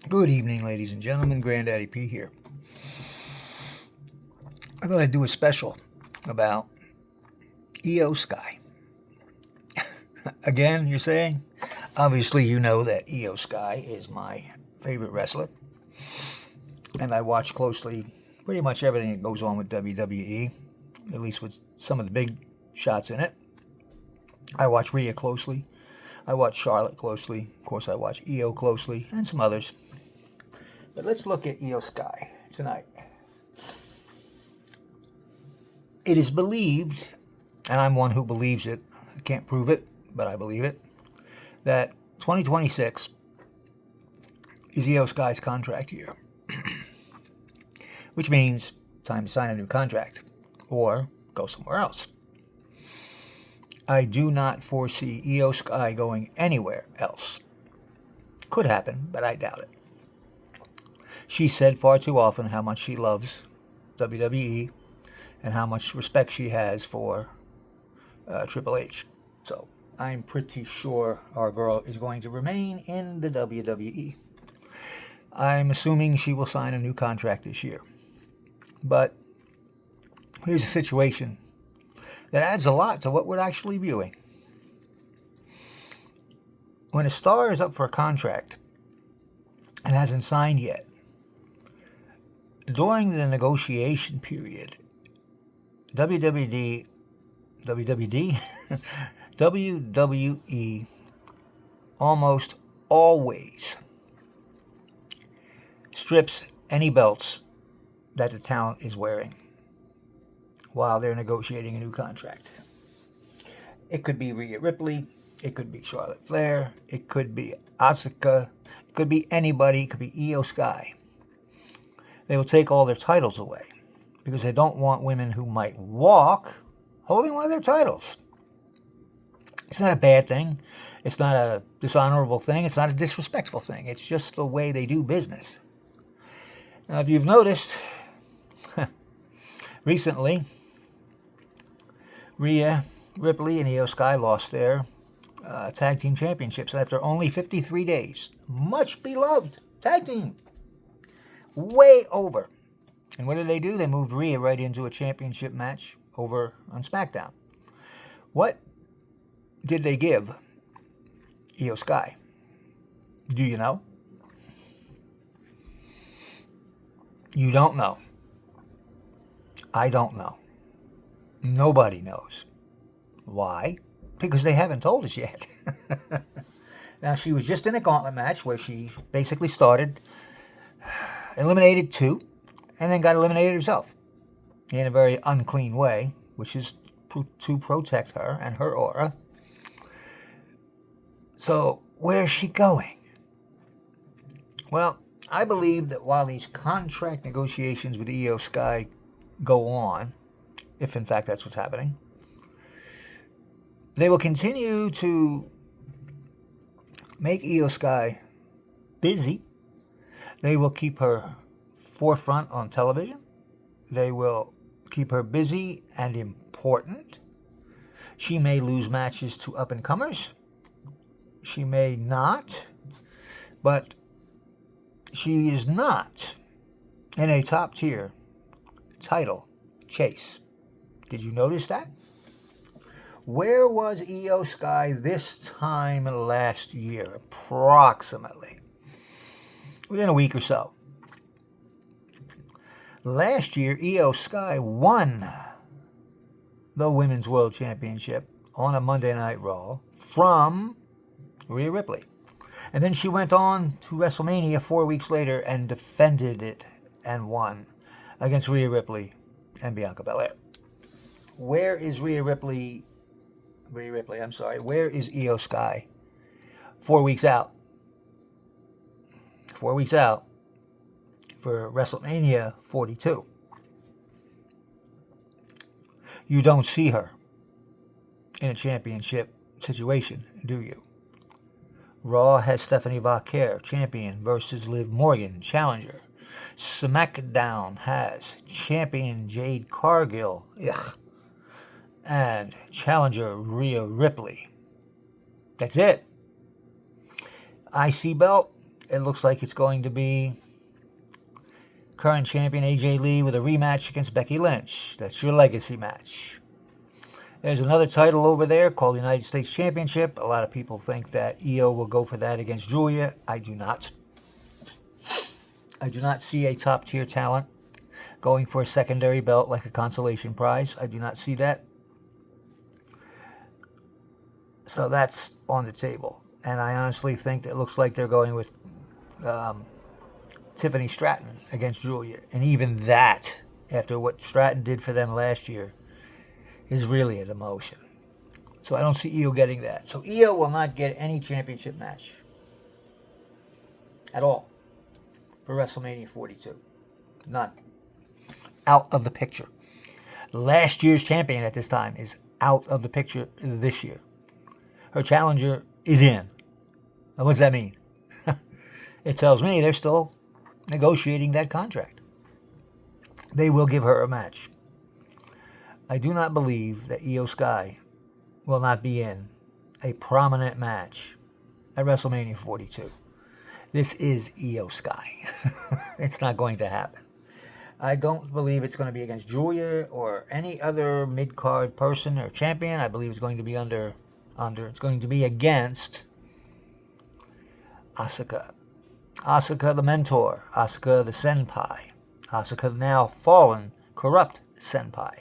Good evening, ladies and gentlemen. Granddaddy P here. I thought I'd do a special about IYO SKY. Again, you're saying? Obviously, you know that IYO SKY is my favorite wrestler, and I watch closely pretty much everything that goes on with WWE, at least with some of the big shots in it. I watch Rhea closely. I watch Charlotte closely. Of course, I watch IYO closely, and some others. But let's look at IYO SKY tonight. It is believed, and I'm one who believes it, I can't prove it, but I believe it, that 2026 is IYO SKY's contract year, which means time to sign a new contract or go somewhere else. I do not foresee IYO SKY going anywhere else. Could happen, but I doubt it. She said far too often how much she loves WWE and how much respect she has for Triple H. So I'm pretty sure our girl is going to remain in the WWE. I'm assuming she will sign a new contract this year. But here's a situation that adds a lot to what we're actually viewing. When a star is up for a contract and hasn't signed yet, during the negotiation period, WWE almost always strips any belts that the talent is wearing while they're negotiating a new contract. It could be Rhea Ripley, it could be Charlotte Flair, it could be Asuka, it could be anybody, it could be IYO SKY. They will take all their titles away because they don't want women who might walk holding one of their titles. It's not a bad thing. It's not a dishonorable thing. It's not a disrespectful thing. It's just the way they do business. Now, if you've noticed, recently, Rhea Ripley and IYO SKY lost their tag team championships after only 53 days. Much beloved tag team. Way over. And what did they do? They moved Rhea right into a championship match over on SmackDown. What did they give IYO SKY? Do you know? You don't know. I don't know. Nobody knows. Why? Because they haven't told us yet. Now, she was just in a gauntlet match where she basically started, eliminated two, and then got eliminated herself in a very unclean way, which is to protect her and her aura. So, where's she going? Well, I believe that while these contract negotiations with IYO SKY go on, if in fact that's what's happening, they will continue to make IYO SKY busy. They will keep her forefront on television. They will keep her busy and important. She may lose matches to up-and-comers. She may not. But she is not in a top-tier title chase. Did you notice that? Where was IYO SKY this time last year, approximately? Within a week or so. Last year, IYO SKY won the Women's World Championship on a Monday Night Raw from Rhea Ripley. And then she went on to WrestleMania 4 weeks later and defended it and won against Rhea Ripley and Bianca Belair. Where is Rhea Ripley, where is IYO SKY 4 weeks out? 4 weeks out for WrestleMania 42. You don't see her in a championship situation, do you? Raw has Stephanie Vaquer, champion, versus Liv Morgan, challenger. SmackDown has champion Jade Cargill, and challenger Rhea Ripley. That's it. IC belt, it looks like it's going to be current champion AJ Lee with a rematch against Becky Lynch. That's your legacy match. There's another title over there called the United States Championship. A lot of people think that IYO will go for that against Julia. I do not. I do not see a top-tier talent going for a secondary belt like a consolation prize. I do not see that. So that's on the table. And I honestly think that it looks like they're going with Tiffany Stratton against Julia. And even that, after what Stratton did for them last year, is really a demotion. So I don't see IYO getting that. So IYO will not get any championship match at all for WrestleMania 42. None. Out of the picture. Last year's champion at this time is out of the picture this year. Her challenger is in. Now, what does that mean? It tells me they're still negotiating that contract. They will give her a match. I do not believe that IYO SKY will not be in a prominent match at WrestleMania 42. This is IYO SKY. It's not going to happen. I don't believe it's going to be against Julia or any other mid-card person or champion. I believe it's going to be it's going to be against Asuka. Asuka the mentor. Asuka the senpai. Asuka the now fallen, corrupt senpai.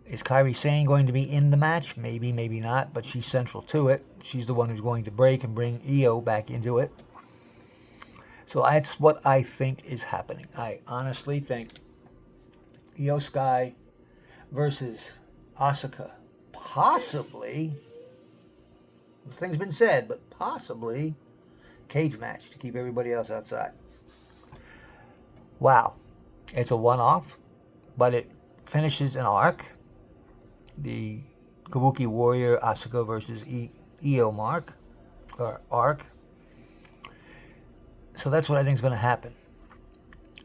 Is Kairi Sane going to be in the match? Maybe, maybe not, but she's central to it. She's the one who's going to break and bring IYO back into it. So that's what I think is happening. I honestly think IYO SKY versus Asuka. Possibly, the thing's been said, but possibly cage match to keep everybody else outside. Wow. It's a one-off, but it finishes an arc. The Kabuki Warrior Asuka versus IYO arc. So that's what I think is going to happen.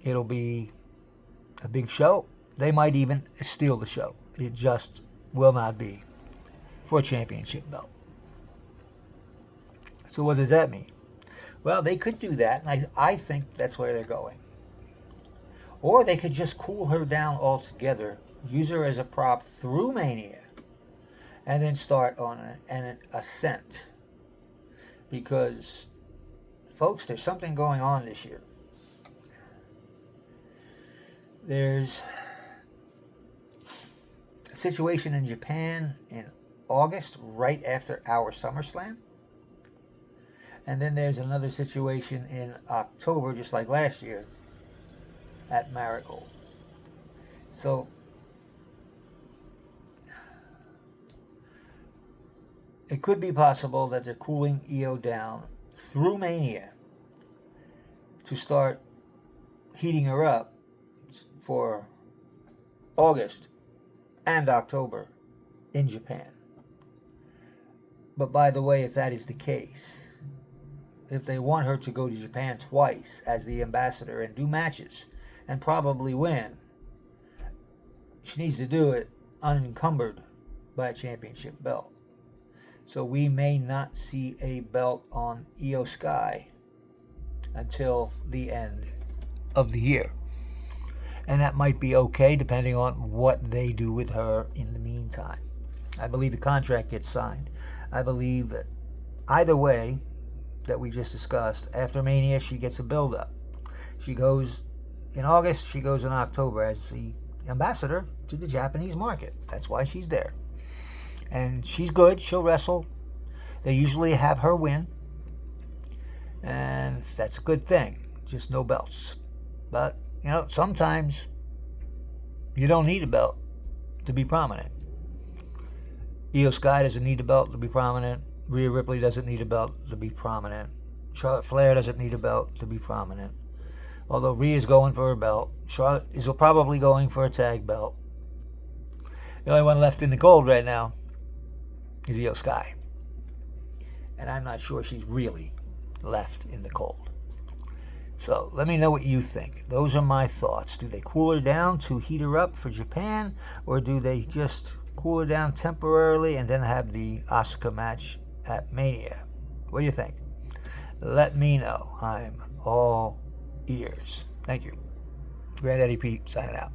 It'll be a big show. They might even steal the show. It just will not be for a championship belt. So what does that mean? Well, they could do that, and I think that's where they're going. Or they could just cool her down altogether, use her as a prop through Mania, and then start on an ascent. Because, folks, there's something going on this year. There's a situation in Japan in August, right after our SummerSlam. And then there's another situation in October, just like last year, at Marigold. So, it could be possible that they're cooling IYO down through Mania to start heating her up for August and October in Japan. But by the way, if that is the case, if they want her to go to Japan twice as the ambassador and do matches and probably win, she needs to do it unencumbered by a championship belt. So we may not see a belt on IYO SKY until the end of the year. And that might be okay depending on what they do with her in the meantime. I believe the contract gets signed. I believe that either way that we just discussed, after Mania she gets a build-up. She goes in August, she goes in October as the ambassador to the Japanese market. That's why she's there. And she's good. She'll wrestle. They usually have her win. And that's a good thing. Just no belts. But, sometimes you don't need a belt to be prominent. IYO SKY doesn't need a belt to be prominent. Rhea Ripley doesn't need a belt to be prominent. Charlotte Flair doesn't need a belt to be prominent. Although Rhea's going for a belt. Charlotte is probably going for a tag belt. The only one left in the cold right now is IYO SKY. And I'm not sure she's really left in the cold. So let me know what you think. Those are my thoughts. Do they cool her down to heat her up for Japan? Or do they just cool her down temporarily and then have the Asuka match at Mania? What do you think? let me know. I'm all ears. Thank you. Granddaddy Pete signing out.